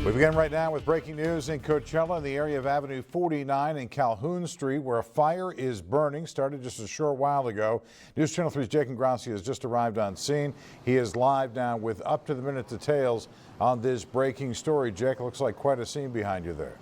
We begin right now with breaking news in Coachella in the area of Avenue 49 and Calhoun Street, where a fire is burning. Started just a short while ago. News Channel 3's Jake Ingrassia has just arrived on scene. He is live now with up-to-the-minute details on this breaking story. Jake, looks like quite a scene behind you there.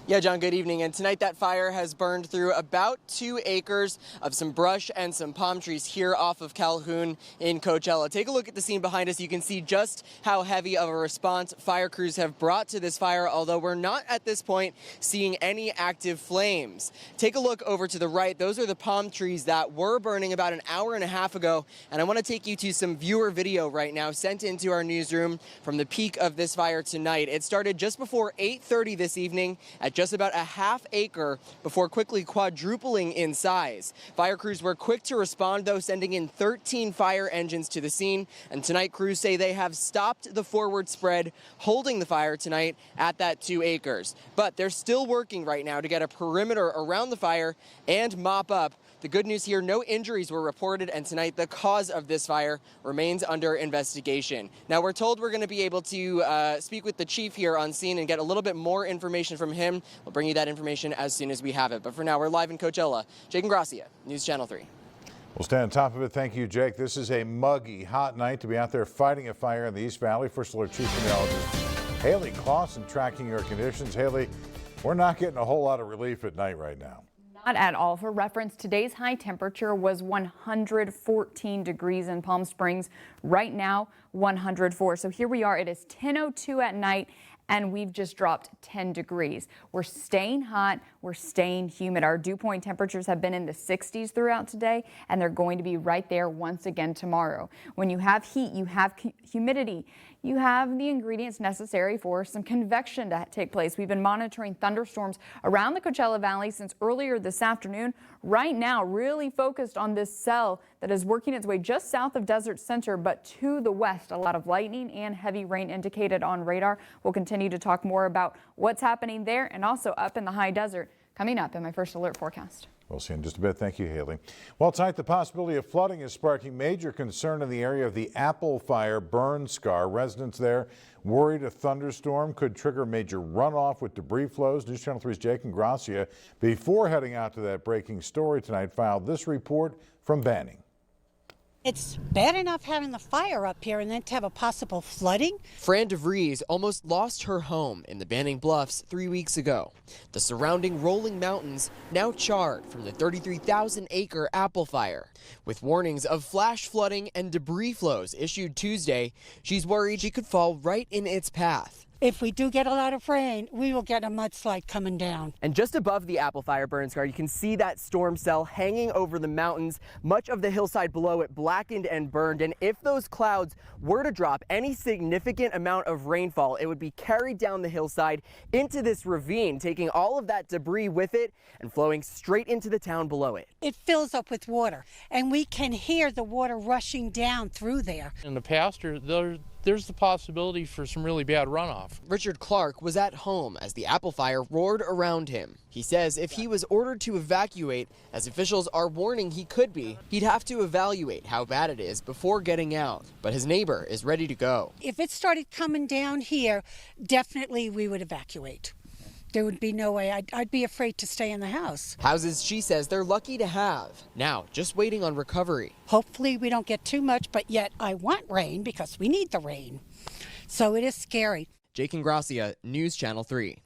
Yeah, John, good evening. And tonight that fire has burned through about 2 acres of some brush and some palm trees here off of Calhoun in Coachella. Take a look at the scene behind us. You can see just how heavy of a response fire crews have brought to this fire, although we're not at this point seeing any active flames. Take a look over to the right. Those are the palm trees that were burning about an hour and a half ago. And I want to take you to some viewer video right now sent into our newsroom from the peak of this fire tonight. It started just before 8:30 this evening at just about a half acre before quickly quadrupling in size. Fire crews were quick to respond, though, sending in 13 fire engines to the scene. And tonight, crews say they have stopped the forward spread, holding the fire tonight at that 2 acres. But they're still working right now to get a perimeter around the fire and mop up. The good news here, no injuries were reported, and tonight the cause of this fire remains under investigation. Now, we're told we're going to be able to speak with the chief here on scene and get a little bit more information from him. We'll bring you that information as soon as we have it. But for now, we're live in Coachella. Jake Ingrassia, News Channel 3. We'll stay on top of it. Thank you, Jake. This is a muggy, hot night to be out there fighting a fire in the East Valley. First Alert Chief Meteorologist Haley Clausen tracking your conditions. Haley, we're not getting a whole lot of relief at night right now. Not at all. For reference, today's high temperature was 114 degrees in Palm Springs. Right now, 104. So here we are. It is 10:02 at night, and we've just dropped 10 degrees. We're staying hot. We're staying humid. Our dew point temperatures have been in the 60s throughout today, and they're going to be right there once again tomorrow. When you have heat, you have humidity. You have the ingredients necessary for some convection to take place. We've been monitoring thunderstorms around the Coachella Valley since earlier this afternoon. Right now, really focused on this cell that is working its way just south of Desert Center, but to the west. A lot of lightning and heavy rain indicated on radar. We'll continue to talk more about what's happening there and also up in the high desert coming up in my First Alert forecast. We'll see in just a bit. Thank you, Haley. Well, tonight the possibility of flooding is sparking major concern in the area of the Apple Fire burn scar. Residents there worried a thunderstorm could trigger major runoff with debris flows. News Channel 3's Jake Ingrassia, before heading out to that breaking story tonight, filed this report from Banning. It's bad enough having the fire up here and then to have a possible flooding. Fran DeVries almost lost her home in the Banning Bluffs 3 weeks ago. The surrounding rolling mountains now charred from the 33,000-acre Apple Fire. With warnings of flash flooding and debris flows issued Tuesday, she's worried she could fall right in its path. If we do get a lot of rain, we will get a mudslide coming down. And just above the Apple Fire burn scar, you can see that storm cell hanging over the mountains. Much of the hillside below it blackened and burned. And if those clouds were to drop any significant amount of rainfall, it would be carried down the hillside into this ravine, taking all of that debris with it and flowing straight into the town below it. It fills up with water, and we can hear the water rushing down through there. In the past, there's the possibility for some really bad runoff. Richard Clark was at home as the Apple Fire roared around him. He says if he was ordered to evacuate, as officials are warning he could be, he'd have to evaluate how bad it is before getting out. But his neighbor is ready to go. If it started coming down here, definitely we would evacuate. There would be no way. I'd be afraid to stay in the house. Houses she says they're lucky to have. Now, just waiting on recovery. Hopefully we don't get too much, but yet I want rain because we need the rain. So it is scary. Jake Ingrassia, News Channel 3.